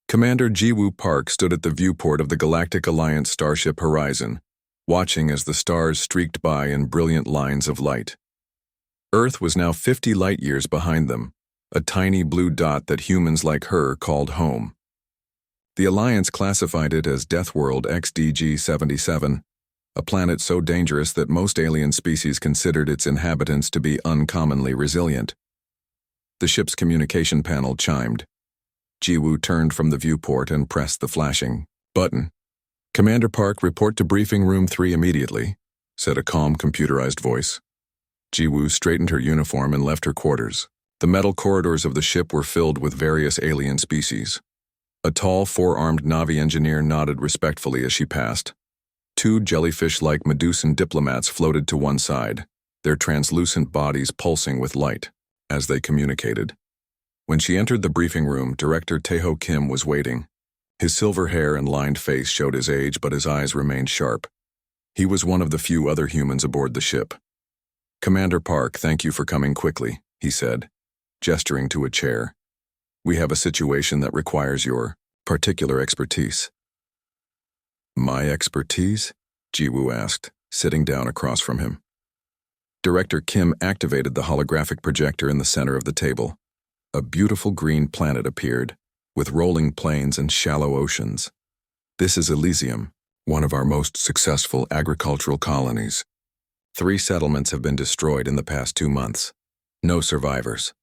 Commander Jiwoo Park stood at the viewport of the Galactic Alliance starship Horizon, watching as the stars streaked by in brilliant lines of light. Earth was now 50 light-years behind them, a tiny blue dot that humans like her called home. The Alliance classified it as Deathworld XDG-77, a planet so dangerous that most alien species considered its inhabitants to be uncommonly resilient. The ship's communication panel chimed. Jiwoo turned from the viewport and pressed the flashing button. "Commander Park, report to Briefing Room 3 immediately," said a calm computerized voice. Jiwoo straightened her uniform and left her quarters. The metal corridors of the ship were filled with various alien species. A tall, four-armed Na'vi engineer nodded respectfully as she passed. Two jellyfish-like Medusan diplomats floated to one side, their translucent bodies pulsing with light, as they communicated. When she entered the briefing room, Director Taeho Kim was waiting. His silver hair and lined face showed his age, but his eyes remained sharp. He was one of the few other humans aboard the ship. "Commander Park, thank you for coming quickly," he said, gesturing to a chair. "We have a situation that requires your particular expertise." "My expertise?" Jiwoo asked, sitting down across from him. Director Kim activated the holographic projector in the center of the table. A beautiful green planet appeared, with rolling plains and shallow oceans. "This is Elysium, one of our most successful agricultural colonies. 3 settlements have been destroyed in the past 2 months. No survivors."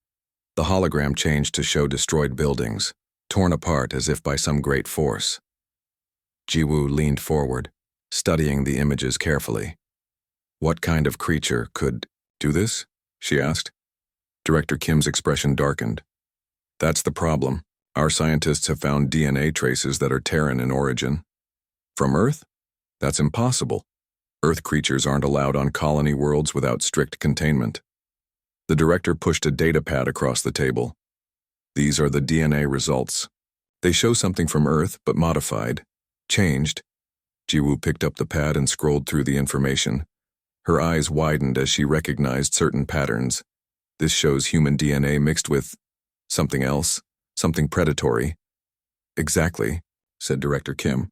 The hologram changed to show destroyed buildings, torn apart as if by some great force. Jiwoo leaned forward, studying the images carefully. "What kind of creature could do this?" she asked. Director Kim's expression darkened. "That's the problem. Our scientists have found DNA traces that are Terran in origin. From Earth? That's impossible. Earth creatures aren't allowed on colony worlds without strict containment." The director pushed a data pad across the table. "These are the DNA results. They show something from Earth, but modified, changed." Jiwoo picked up the pad and scrolled through the information. Her eyes widened as she recognized certain patterns. "This shows human DNA mixed with something else, something predatory." "Exactly," said Director Kim.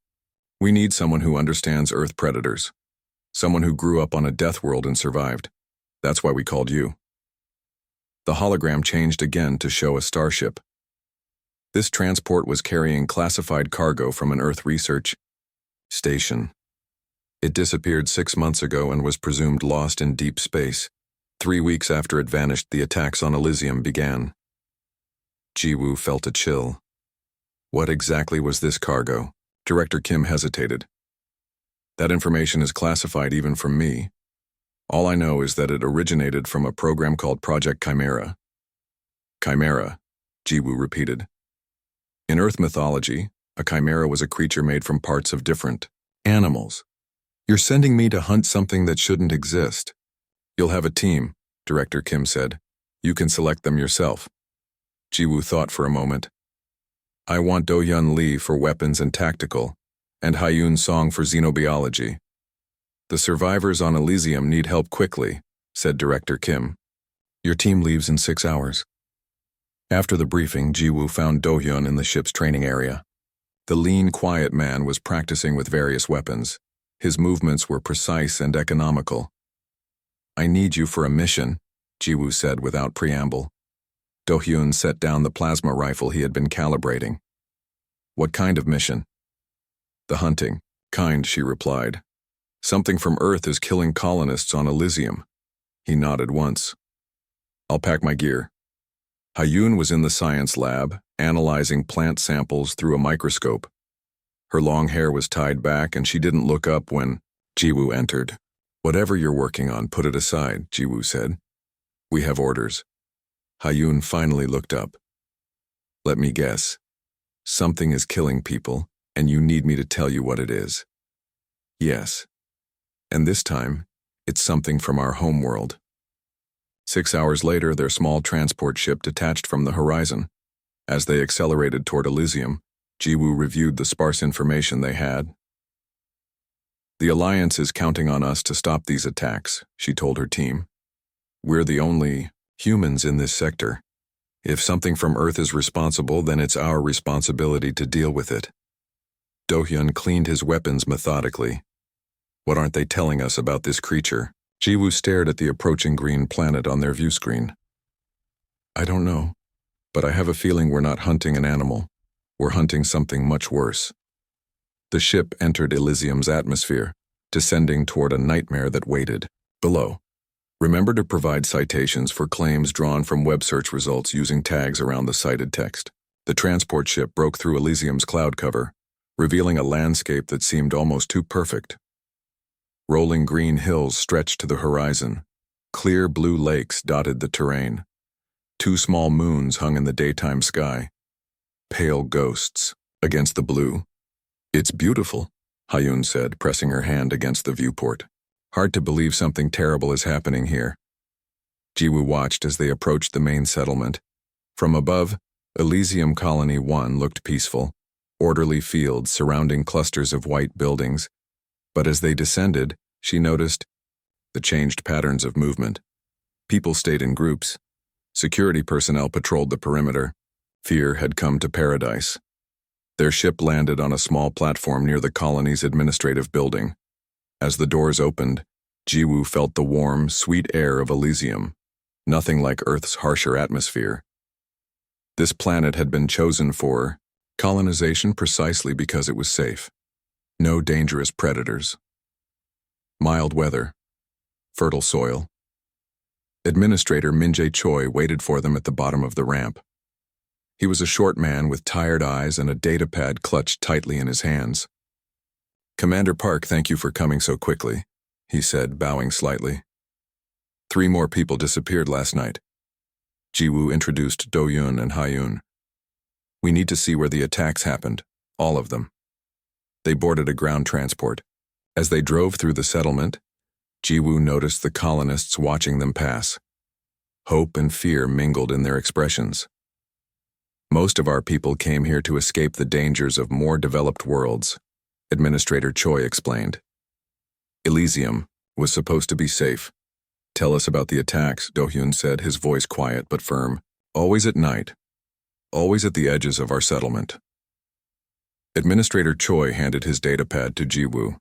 "We need someone who understands Earth predators. Someone who grew up on a death world and survived. That's why we called you." The hologram changed again to show a starship. This transport was carrying classified cargo from an Earth research station. It disappeared 6 months ago and was presumed lost in deep space. 3 weeks after it vanished, the attacks on Elysium began. Jiwoo felt a chill. What exactly was this cargo? Director Kim hesitated. "That information is classified even from me. All I know is that it originated from a program called Project Chimera." "Chimera," Jiwoo repeated. "In Earth mythology, a chimera was a creature made from parts of different animals. You're sending me to hunt something that shouldn't exist." "You'll have a team," Director Kim said. "You can select them yourself." Jiwoo thought for a moment. "I want Do-Hyun Lee for weapons and tactical, and Hyun Song for xenobiology. The survivors on Elysium need help quickly," said Director Kim. "Your team leaves in 6 hours." After the briefing, Jiwoo found Do-Hyun in the ship's training area. The lean, quiet man was practicing with various weapons. His movements were precise and economical. "I need you for a mission," Jiwoo said without preamble. Do-Hyun set down the plasma rifle he had been calibrating. "What kind of mission?" "The hunting kind," she replied. "Something from Earth is killing colonists on Elysium." He nodded once. "I'll pack my gear." Hyun was in the science lab, analyzing plant samples through a microscope. Her long hair was tied back and she didn't look up when Jiwoo entered. "Whatever you're working on, put it aside," Jiwoo said. "We have orders." Hyun finally looked up. "Let me guess. Something is killing people, and you need me to tell you what it is." "Yes. And this time, it's something from our homeworld." 6 hours later, their small transport ship detached from the horizon. As they accelerated toward Elysium, Jiwoo reviewed the sparse information they had. "The Alliance is counting on us to stop these attacks," she told her team. "We're the only humans in this sector. If something from Earth is responsible, then it's our responsibility to deal with it. Do-hyun cleaned his weapons methodically. What aren't they telling us about this creature? Ji-woo stared at the approaching green planet on their view screen. I don't know, but I have a feeling we're not hunting an animal. We're hunting something much worse. The ship entered Elysium's atmosphere, descending toward a nightmare that waited below. Remember to provide citations for claims drawn from web search results using tags around the cited text. The transport ship broke through Elysium's cloud cover, revealing a landscape that seemed almost too perfect. Rolling green hills stretched to the horizon. Clear blue lakes dotted the terrain. 2 small moons hung in the daytime sky. Pale ghosts against the blue. It's beautiful, Hyun said, pressing her hand against the viewport. Hard to believe something terrible is happening here. Ji-woo watched as they approached the main settlement. From above, Elysium Colony 1 looked peaceful, orderly fields surrounding clusters of white buildings. But as they descended, she noticed the changed patterns of movement. People stayed in groups. Security personnel patrolled the perimeter. Fear had come to paradise. Their ship landed on a small platform near the colony's administrative building. As the doors opened, Ji-woo felt the warm, sweet air of Elysium, nothing like Earth's harsher atmosphere. This planet had been chosen for colonization precisely because it was safe. No dangerous predators. Mild weather. Fertile soil. Administrator Min-jae Choi waited for them at the bottom of the ramp. He was a short man with tired eyes and a datapad clutched tightly in his hands. Commander Park, thank you for coming so quickly, he said, bowing slightly. 3 more people disappeared last night. Ji-woo introduced Do-hyun and Hyun. We need to see where the attacks happened, all of them. They boarded a ground transport. As they drove through the settlement, Ji-woo noticed the colonists watching them pass. Hope and fear mingled in their expressions. Most of our people came here to escape the dangers of more developed worlds, Administrator Choi explained. Elysium was supposed to be safe. Tell us about the attacks, Do-hyun said, his voice quiet but firm. Always at night. Always at the edges of our settlement. Administrator Choi handed his datapad to Ji-woo.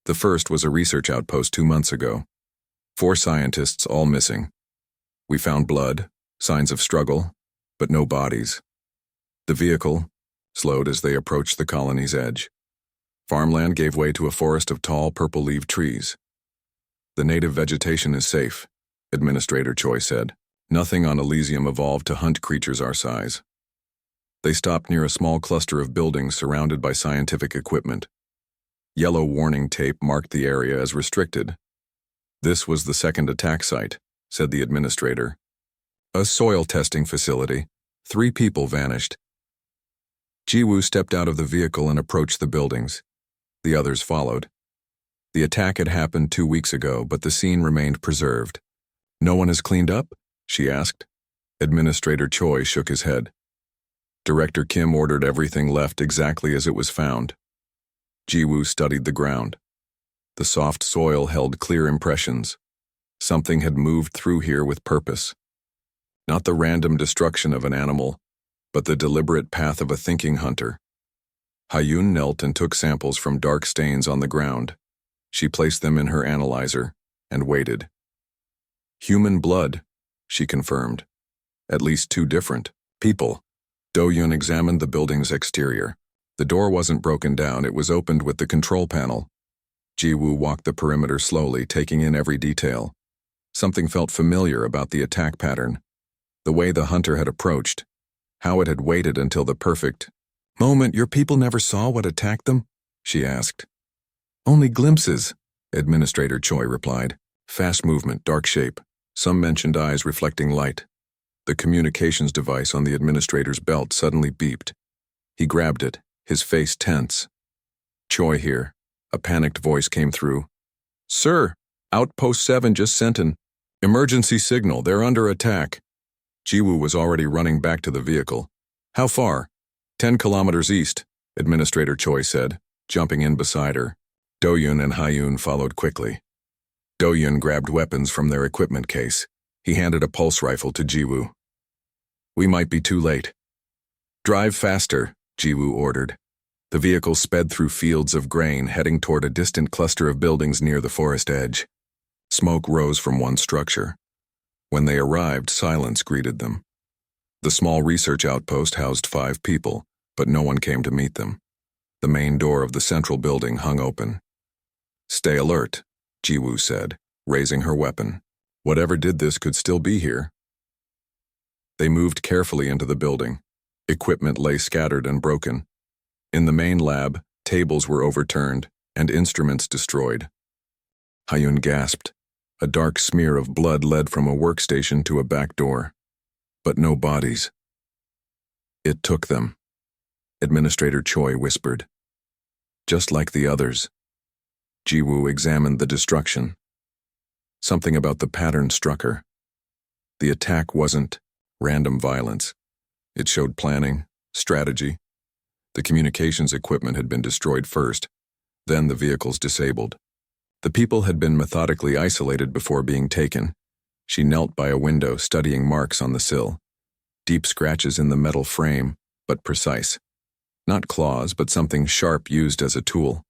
The first was a research outpost 2 months ago. 4 scientists, all missing. We found blood, signs of struggle, but no bodies. The vehicle slowed as they approached the colony's edge. Farmland gave way to a forest of tall, purple-leaved trees. The native vegetation is safe, Administrator Choi said. Nothing on Elysium evolved to hunt creatures our size. They stopped near a small cluster of buildings surrounded by scientific equipment. Yellow warning tape marked the area as restricted. This was the second attack site, said the administrator. A soil testing facility. 3 people vanished. Ji-woo stepped out of the vehicle and approached the buildings. The others followed. The attack had happened 2 weeks ago, but the scene remained preserved. No one has cleaned up? She asked. Administrator Choi shook his head. Director Kim ordered everything left exactly as it was found. Ji-woo studied the ground. The soft soil held clear impressions. Something had moved through here with purpose. Not the random destruction of an animal, but the deliberate path of a thinking hunter. Hyun knelt and took samples from dark stains on the ground. She placed them in her analyzer and waited. Human blood, she confirmed. At least 2 different people. Do-hyun examined the building's exterior. The door wasn't broken down, it was opened with the control panel. Ji-woo walked the perimeter slowly, taking in every detail. Something felt familiar about the attack pattern. The way the hunter had approached. How it had waited until the perfect moment. Your people never saw what attacked them? She asked. Only glimpses, Administrator Choi replied. Fast movement, dark shape. Some mentioned eyes reflecting light. The communications device on the administrator's belt suddenly beeped. He grabbed it, his face tense. Choi here. A panicked voice came through. Sir, Outpost 7 just sent an emergency signal. They're under attack. Ji-woo was already running back to the vehicle. How far? 10 kilometers east, Administrator Choi said, jumping in beside her. Do-hyun and Hyun followed quickly. Do-hyun grabbed weapons from their equipment case. He handed a pulse rifle to Ji-woo. We might be too late. Drive faster, Jiwoo ordered. The vehicle sped through fields of grain, heading toward a distant cluster of buildings near the forest edge. Smoke rose from one structure. When they arrived, silence greeted them. The small research outpost housed 5 people, but no one came to meet them. The main door of the central building hung open. Stay alert, Jiwoo said, raising her weapon. Whatever did this could still be here. They moved carefully into the building. Equipment lay scattered and broken. In the main lab, tables were overturned and instruments destroyed. Hyun gasped. A dark smear of blood led from a workstation to a back door. But no bodies. It took them, Administrator Choi whispered. Just like the others. Jiwoo examined the destruction. Something about the pattern struck her. The attack wasn't random violence. It showed planning, strategy. The communications equipment had been destroyed first, then the vehicles disabled. The people had been methodically isolated before being taken. She knelt by a window, studying marks on the sill. Deep scratches in the metal frame, but precise. Not claws, but something sharp used as a tool.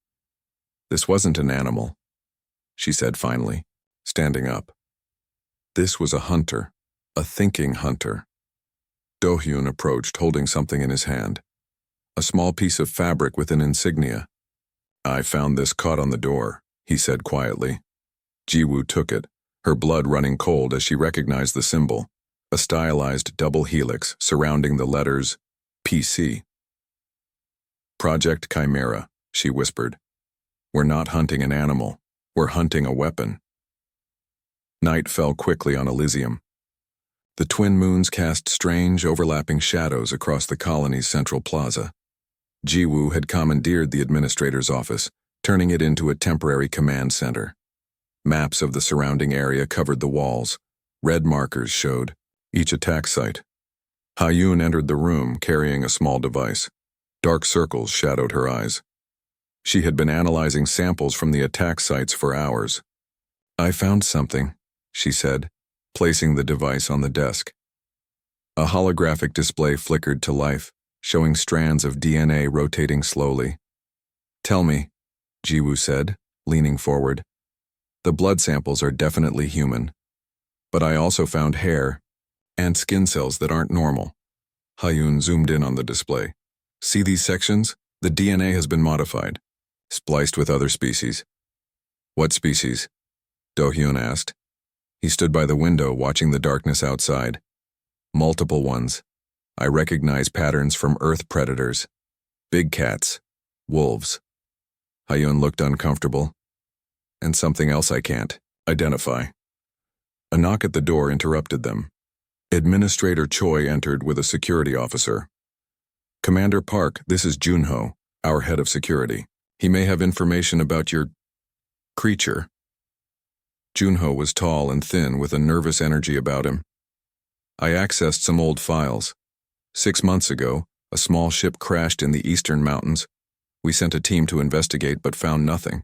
This wasn't an animal, she said finally, standing up. This was a hunter, a thinking hunter. Do-hyun approached, holding something in his hand. A small piece of fabric with an insignia. I found this caught on the door, he said quietly. Jiwoo took it, her blood running cold as she recognized the symbol, a stylized double helix surrounding the letters PC. Project Chimera, she whispered. We're not hunting an animal, we're hunting a weapon. Night fell quickly on Elysium. The twin moons cast strange, overlapping shadows across the colony's central plaza. Jiwoo had commandeered the administrator's office, turning it into a temporary command center. Maps of the surrounding area covered the walls. Red markers showed each attack site. Hyun entered the room carrying a small device. Dark circles shadowed her eyes. She had been analyzing samples from the attack sites for hours. I found something, she said, placing the device on the desk. A holographic display flickered to life, showing strands of DNA rotating slowly. Tell me, Jiwoo said, leaning forward. The blood samples are definitely human. But I also found hair and skin cells that aren't normal. Hyun zoomed in on the display. See these sections? The DNA has been modified, spliced with other species. What species? Do-hyun asked. He stood by the window watching the darkness outside. Multiple ones. I recognize patterns from Earth predators. Big cats. Wolves. Hyun looked uncomfortable. And something else I can't identify. A knock at the door interrupted them. Administrator Choi entered with a security officer. Commander Park, this is Junho, our head of security. He may have information about your creature. Junho was tall and thin with a nervous energy about him. I accessed some old files. 6 months ago, a small ship crashed in the eastern mountains. We sent a team to investigate but found nothing.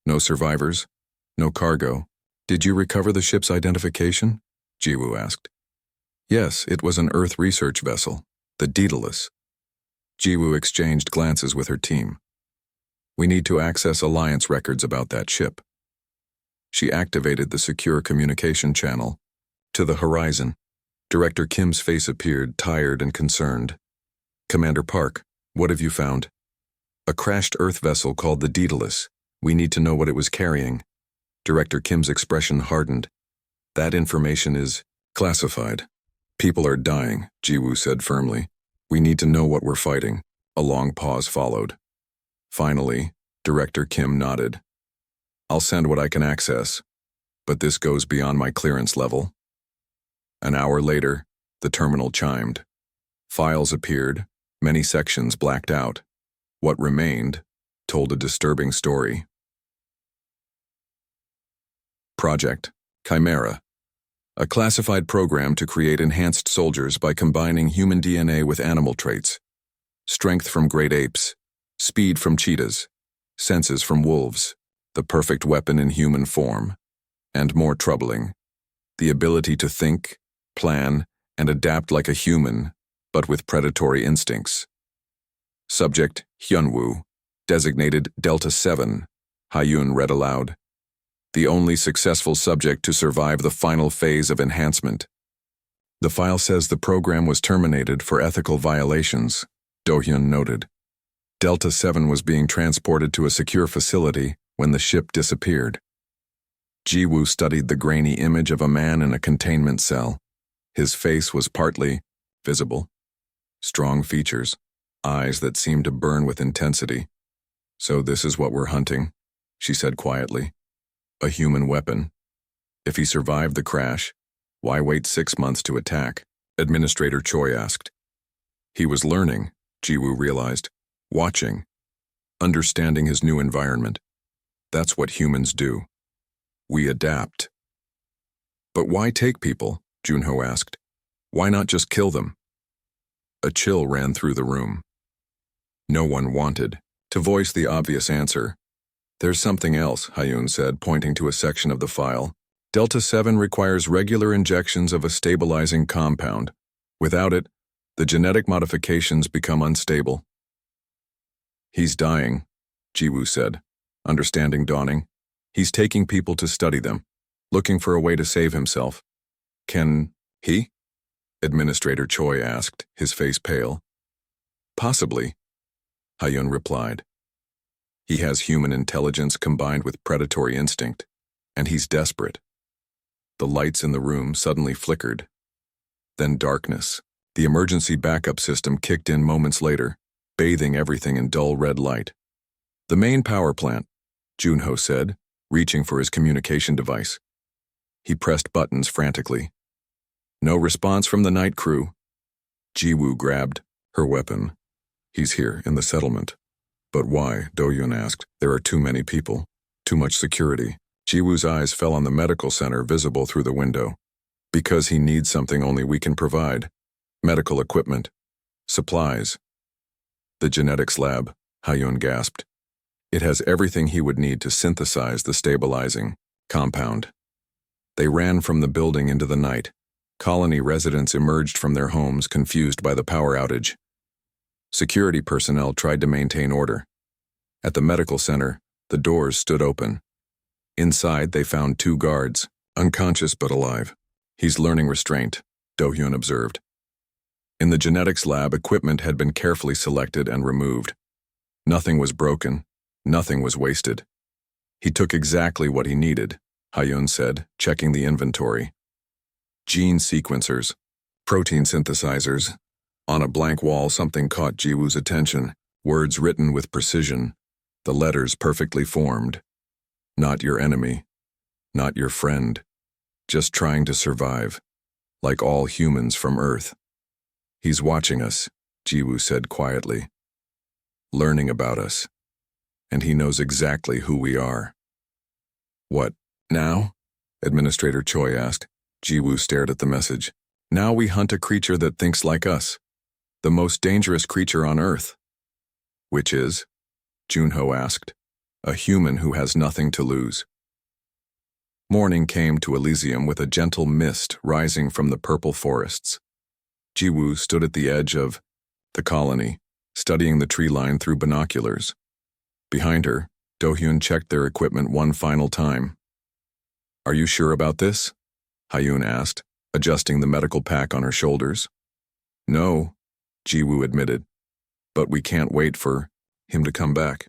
No survivors, no cargo. Did you recover the ship's identification? Jiwoo asked. Yes, it was an Earth research vessel, the Daedalus. Jiwoo exchanged glances with her team. We need to access Alliance records about that ship. She activated the secure communication channel. To the horizon, Director Kim's face appeared, tired and concerned. Commander Park, what have you found? A crashed Earth vessel called the Daedalus. We need to know what it was carrying. Director Kim's expression hardened. That information is classified. People are dying, Jiwoo said firmly. We need to know what we're fighting. A long pause followed. Finally, Director Kim nodded. I'll send what I can access, but this goes beyond my clearance level. An hour later, the terminal chimed. Files appeared, many sections blacked out. What remained told a disturbing story. Project Chimera. A classified program to create enhanced soldiers by combining human DNA with animal traits. Strength from great apes, speed from cheetahs, senses from wolves, the perfect weapon in human form. And more troubling, the ability to think, plan, and adapt like a human, but with predatory instincts. Subject, Hyunwoo, designated Delta 7, Hyun read aloud. The only successful subject to survive the final phase of enhancement. The file says the program was terminated for ethical violations, Do-hyun noted. Delta 7 was being transported to a secure facility when the ship disappeared. Ji-woo studied the grainy image of a man in a containment cell. His face was partly visible. Strong features, eyes that seemed to burn with intensity. So this is what we're hunting, she said quietly. A human weapon. If he survived the crash, why wait 6 months to attack? Administrator Choi asked. He was learning, Ji-woo realized. Watching. Understanding his new environment. That's what humans do. We adapt. But why take people? Junho asked. Why not just kill them? A chill ran through the room. No one wanted to voice the obvious answer. There's something else, Hyun said, pointing to a section of the file. Delta 7 requires regular injections of a stabilizing compound. Without it, the genetic modifications become unstable. He's dying, Ji-woo said, understanding dawning. He's taking people to study them, looking for a way to save himself. Can he? Administrator Choi asked, his face pale. Possibly, Hyun replied. He has human intelligence combined with predatory instinct, and he's desperate. The lights in the room suddenly flickered. Then darkness. The emergency backup system kicked in moments later, bathing everything in dull red light. The main power plant, Junho said, reaching for his communication device. He pressed buttons frantically. No response from the night crew. Ji-woo grabbed her weapon. He's here, in the settlement. But why? Do-hyun asked. There are too many people. Too much security. Ji-woo's eyes fell on the medical center visible through the window. Because he needs something only we can provide. Medical equipment. Supplies. The genetics lab, Hyun gasped. It has everything he would need to synthesize the stabilizing compound. They ran from the building into the night. Colony residents emerged from their homes confused by the power outage. Security personnel tried to maintain order. At the medical center, the doors stood open. Inside, they found 2 guards, unconscious but alive. He's learning restraint, Do-hyun observed. In the genetics lab, equipment had been carefully selected and removed. Nothing was broken, nothing was wasted. He took exactly what he needed, Hyun said, checking the inventory. Gene sequencers, protein synthesizers. On a blank wall, something caught Ji-woo's attention, words written with precision, the letters perfectly formed. Not your enemy, not your friend, just trying to survive, like all humans from Earth. He's watching us, Ji-woo said quietly, learning about us, and he knows exactly who we are. What, now? Administrator Choi asked. Ji-woo stared at the message. Now we hunt a creature that thinks like us, the most dangerous creature on Earth. Which is? Junho asked. A human who has nothing to lose. Morning came to Elysium with a gentle mist rising from the purple forests. Ji-woo stood at the edge of the colony, studying the tree line through binoculars. Behind her, Do-hyun checked their equipment one final time. Are you sure about this? Hyun asked, adjusting the medical pack on her shoulders. No, Ji-woo admitted, but we can't wait for him to come back.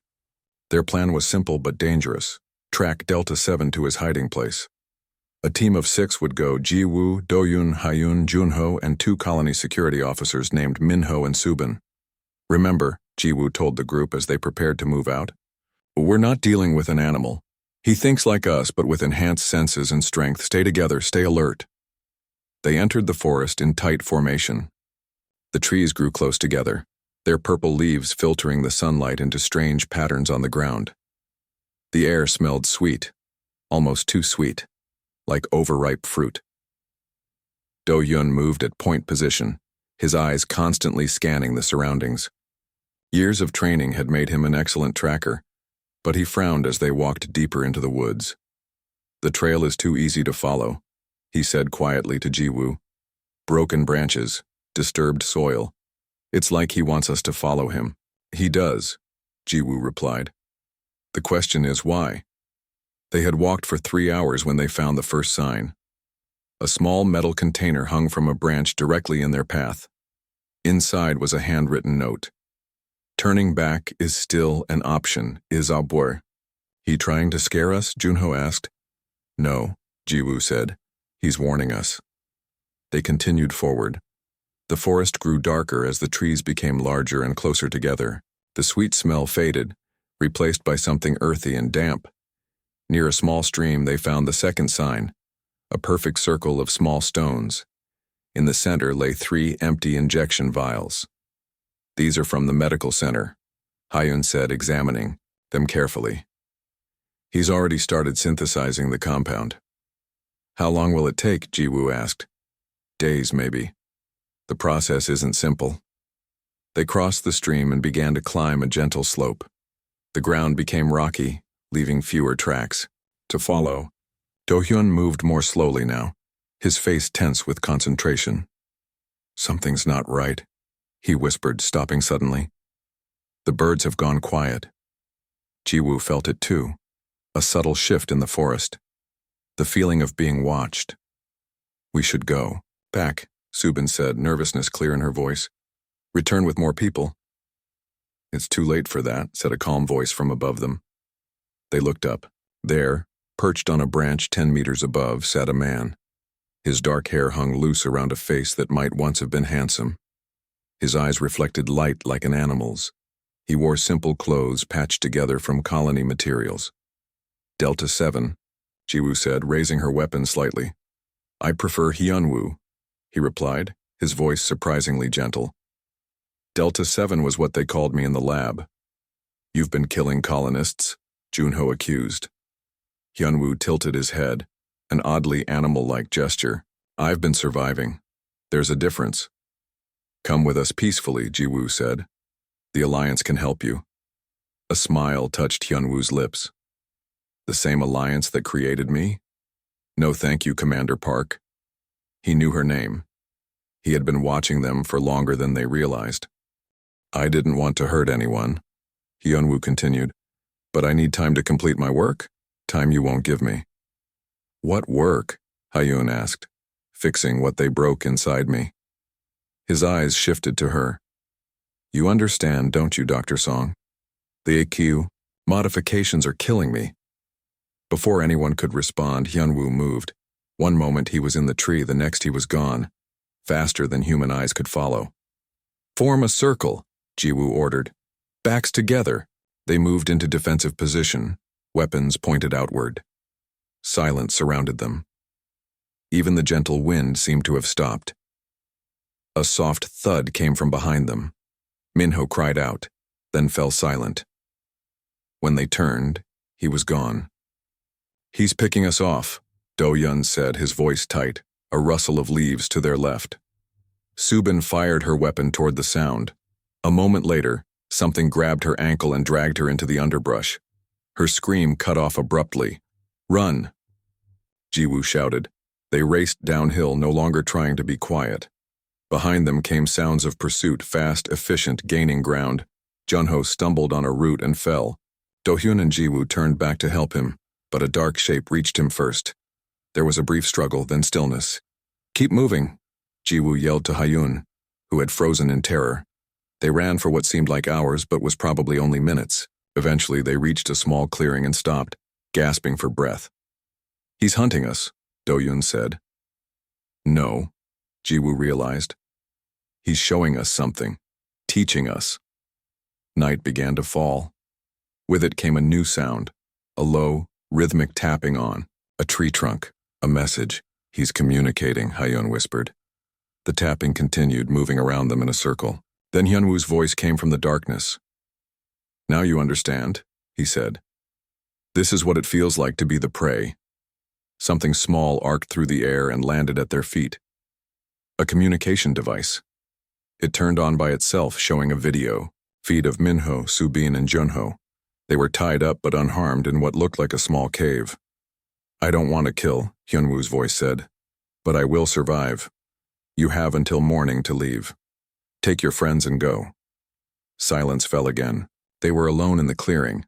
Their plan was simple but dangerous. Track Delta 7 to his hiding place. A team of 6 would go: Ji-woo, Do-hyun, Hyun, Junho, and 2 colony security officers named Minho and Subin. Remember, Ji-woo told the group as they prepared to move out, we're not dealing with an animal. He thinks like us, but with enhanced senses and strength. Stay together, stay alert. They entered the forest in tight formation. The trees grew close together, their purple leaves filtering the sunlight into strange patterns on the ground. The air smelled sweet, almost too sweet, like overripe fruit. Do-hyun moved at point position, his eyes constantly scanning the surroundings. Years of training had made him an excellent tracker, but he frowned as they walked deeper into the woods. The trail is too easy to follow, he said quietly to Ji-woo. Broken branches, disturbed soil. It's like he wants us to follow him. He does, Jiwoo replied. The question is why? They had walked for 3 hours when they found the first sign. A small metal container hung from a branch directly in their path. Inside was a handwritten note. Turning back is still an option, is Abor. He trying to scare us? Junho asked. No, Jiwoo said. He's warning us. They continued forward. The forest grew darker as the trees became larger and closer together. The sweet smell faded, replaced by something earthy and damp. Near a small stream, they found the second sign, a perfect circle of small stones. In the center lay 3 empty injection vials. These are from the medical center, Hyun said, examining them carefully. He's already started synthesizing the compound. How long will it take? Jiwoo asked. Days, maybe. The process isn't simple. They crossed the stream and began to climb a gentle slope. The ground became rocky, leaving fewer tracks. To follow, Do-hyun moved more slowly now, his face tense with concentration. Something's not right, he whispered, stopping suddenly. The birds have gone quiet. Jiwoo felt it too, a subtle shift in the forest. The feeling of being watched. We should go. Back, Subin said, nervousness clear in her voice. Return with more people. It's too late for that, said a calm voice from above them. They looked up. There, perched on a branch 10 meters above, sat a man. His dark hair hung loose around a face that might once have been handsome. His eyes reflected light like an animal's. He wore simple clothes patched together from colony materials. Delta 7, Jiwoo said, raising her weapon slightly. I prefer Hyunwoo, he replied, his voice surprisingly gentle. Delta 7 was what they called me in the lab. You've been killing colonists, Junho accused. Hyunwoo tilted his head, an oddly animal-like gesture. I've been surviving. There's a difference. Come with us peacefully, Jiwoo said. The Alliance can help you. A smile touched Hyunwoo's lips. The same alliance that created me? No thank you, Commander Park. He knew her name. He had been watching them for longer than they realized. I didn't want to hurt anyone, Hyunwoo continued, but I need time to complete my work, time you won't give me. What work? Hyun asked, fixing what they broke inside me. His eyes shifted to her. You understand, don't you, Dr. Song? The AQ modifications are killing me. Before anyone could respond, Hyunwoo moved. One moment he was in the tree, the next he was gone, faster than human eyes could follow. Form a circle, Jiwoo ordered. Backs together. They moved into defensive position, weapons pointed outward. Silence surrounded them. Even the gentle wind seemed to have stopped. A soft thud came from behind them. Minho cried out, then fell silent. When they turned, he was gone. He's picking us off, Do-hyun said, his voice tight, a rustle of leaves to their left. Subin fired her weapon toward the sound. A moment later, something grabbed her ankle and dragged her into the underbrush. Her scream cut off abruptly. Run! Jiwoo shouted. They raced downhill, no longer trying to be quiet. Behind them came sounds of pursuit, fast, efficient, gaining ground. Junho stumbled on a root and fell. Do-hyun and Jiwoo turned back to help him, but a dark shape reached him first. There was a brief struggle, then stillness. Keep moving, Jiwoo yelled to Hyun, who had frozen in terror. They ran for what seemed like hours, but was probably only minutes. Eventually, they reached a small clearing and stopped, gasping for breath. He's hunting us, Do-hyun said. No, Jiwoo realized. He's showing us something, teaching us. Night began to fall. With it came a new sound, a low, rhythmic tapping on a tree trunk, a message. He's communicating, Hyun whispered. The tapping continued, moving around them in a circle. Then Hyunwoo's voice came from the darkness. Now you understand, he said. This is what it feels like to be the prey. Something small arced through the air and landed at their feet. A communication device. It turned on by itself, showing a video feed of Minho, Subin, and Junho. They were tied up but unharmed in what looked like a small cave. I don't want to kill, Hyunwoo's voice said, but I will survive. You have until morning to leave. Take your friends and go. Silence fell again. They were alone in the clearing,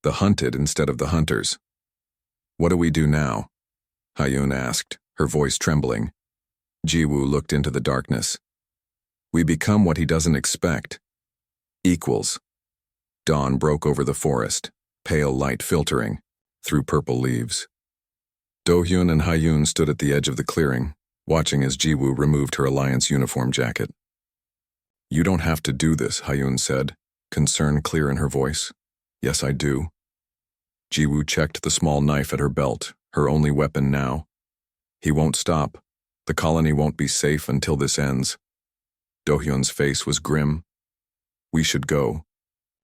the hunted instead of the hunters. What do we do now? Hyun asked, her voice trembling. Jiwoo looked into the darkness. We become what he doesn't expect. Equals. Dawn broke over the forest, pale light filtering through purple leaves. Do-hyun and Hyun stood at the edge of the clearing, watching as Jiwoo removed her Alliance uniform jacket. You don't have to do this, Hyun said, concern clear in her voice. Yes, I do. Jiwoo checked the small knife at her belt, her only weapon now. He won't stop. The colony won't be safe until this ends. Do-hyun's face was grim. We should go.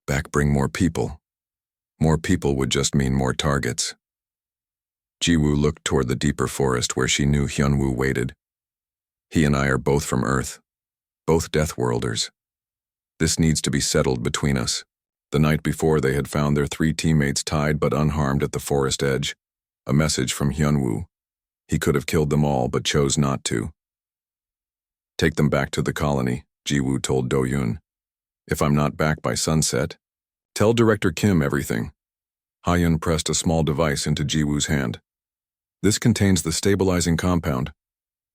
Back bring more people. More people would just mean more targets. Jiwoo looked toward the deeper forest where she knew Hyunwoo waited. He and I are both from Earth, both Deathworlders. This needs to be settled between us. The night before they had found their 3 teammates tied but unharmed at the forest edge. A message from Hyunwoo. He could have killed them all but chose not to. Take them back to the colony, Jiwoo told Do-hyun. If I'm not back by sunset, tell Director Kim everything. Hyun pressed a small device into Jiwoo's hand. This contains the stabilizing compound.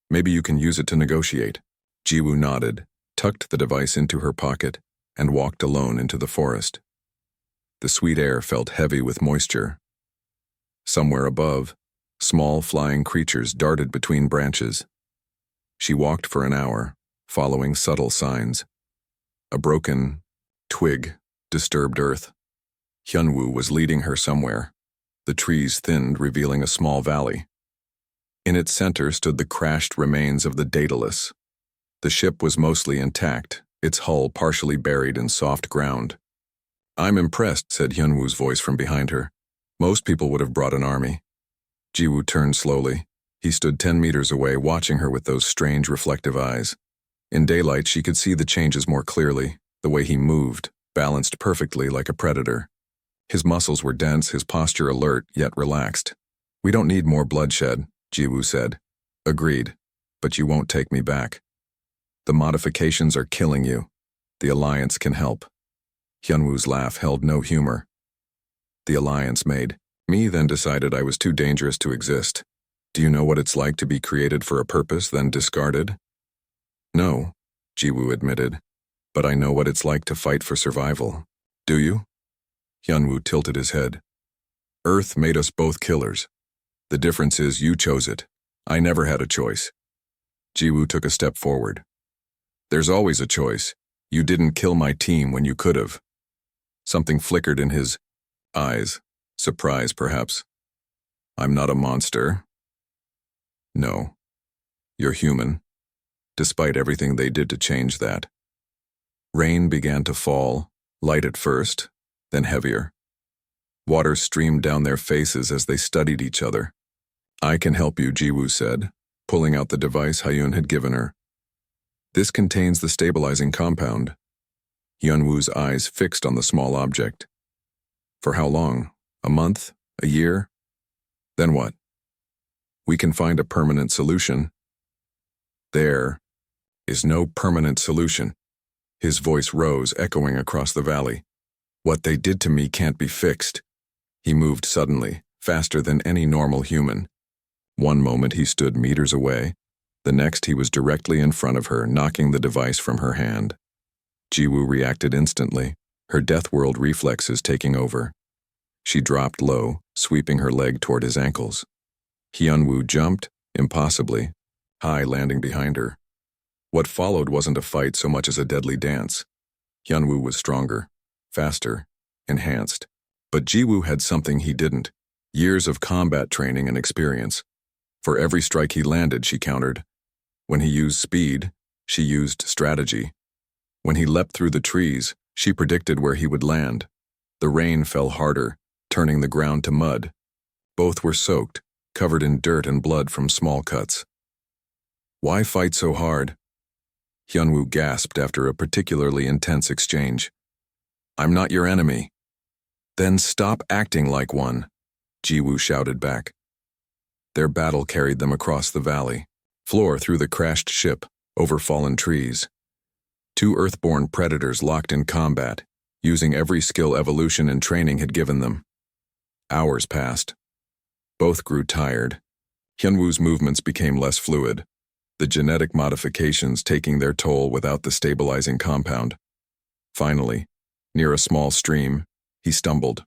Maybe you can use it to negotiate. Jiwoo nodded, tucked the device into her pocket, and walked alone into the forest. The sweet air felt heavy with moisture. Somewhere above, small flying creatures darted between branches. She walked for an hour, following subtle signs. A broken twig disturbed earth. Hyunwoo was leading her somewhere. The trees thinned, revealing a small valley. In its center stood the crashed remains of the Daedalus. The ship was mostly intact, its hull partially buried in soft ground. I'm impressed, said Hyunwoo's voice from behind her. Most people would have brought an army. Jiwoo turned slowly. He stood 10 meters away, watching her with those strange reflective eyes. In daylight, she could see the changes more clearly, the way he moved, balanced perfectly like a predator. His muscles were dense, his posture alert, yet relaxed. We don't need more bloodshed, Jiwoo said. Agreed, but you won't take me back. The modifications are killing you. The Alliance can help. Hyunwoo's laugh held no humor. The Alliance made me, then decided I was too dangerous to exist. Do you know what it's like to be created for a purpose, then discarded? No, Jiwoo admitted, but I know what it's like to fight for survival. Do you? Hyunwoo tilted his head. Earth made us both killers. The difference is you chose it. I never had a choice. Jiwoo took a step forward. There's always a choice. You didn't kill my team when you could have. Something flickered in his eyes. Surprise, perhaps. I'm not a monster. No. You're human. Despite everything they did to change that. Rain began to fall, light at first, then heavier. Water streamed down their faces as they studied each other. I can help you, Jiwoo said, pulling out the device Hyun had given her. This contains the stabilizing compound. Hyunwoo's eyes fixed on the small object. For how long? A month? A year? Then what? We can find a permanent solution. There is no permanent solution. His voice rose, echoing across the valley. What they did to me can't be fixed. He moved suddenly, faster than any normal human. One moment he stood meters away. The next he was directly in front of her, knocking the device from her hand. Jiwoo reacted instantly, her Deathworld reflexes taking over. She dropped low, sweeping her leg toward his ankles. Hyunwoo jumped, impossibly, high, landing behind her. What followed wasn't a fight so much as a deadly dance. Hyunwoo was stronger, faster, enhanced. But Jiwoo had something he didn't. Years of combat training and experience. For every strike he landed, she countered. When he used speed, she used strategy. When he leapt through the trees, she predicted where he would land. The rain fell harder, turning the ground to mud. Both were soaked, covered in dirt and blood from small cuts. Why fight so hard? Hyunwoo gasped after a particularly intense exchange. I'm not your enemy. Then stop acting like one, Jiwoo shouted back. Their battle carried them across the valley, floor through the crashed ship, over fallen trees. Two Earthborn predators locked in combat, using every skill evolution and training had given them. Hours passed. Both grew tired. Hyunwoo's movements became less fluid, the genetic modifications taking their toll without the stabilizing compound. Finally, near a small stream, he stumbled.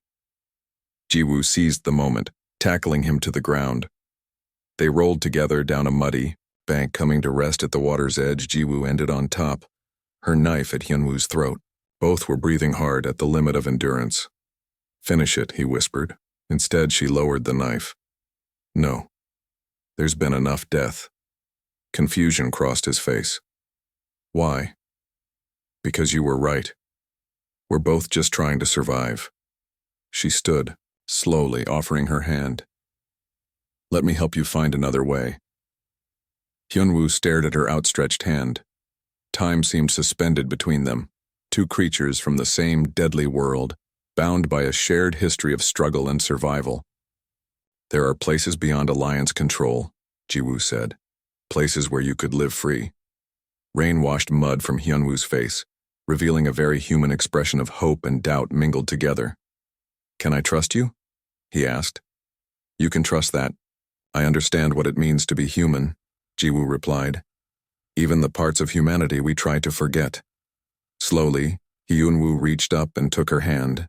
Jiwoo seized the moment, tackling him to the ground. They rolled together down a muddy bank. Coming to rest at the water's edge, Jiwoo ended on top, her knife at Hyunwoo's throat. Both were breathing hard at the limit of endurance. "Finish it," he whispered. Instead, she lowered the knife. "No. There's been enough death." Confusion crossed his face. "Why?" "Because you were right. We're both just trying to survive." She stood, slowly offering her hand. "Let me help you find another way." Hyunwoo stared at her outstretched hand. Time seemed suspended between them, two creatures from the same deadly world, bound by a shared history of struggle and survival. "There are places beyond Alliance control," Jiwoo said. "Places where you could live free." Rain washed mud from Hyunwoo's face, revealing a very human expression of hope and doubt mingled together. "Can I trust you?" he asked. "You can trust that. I understand what it means to be human," Jiwoo replied. "Even the parts of humanity we try to forget." Slowly, Hyunwoo reached up and took her hand,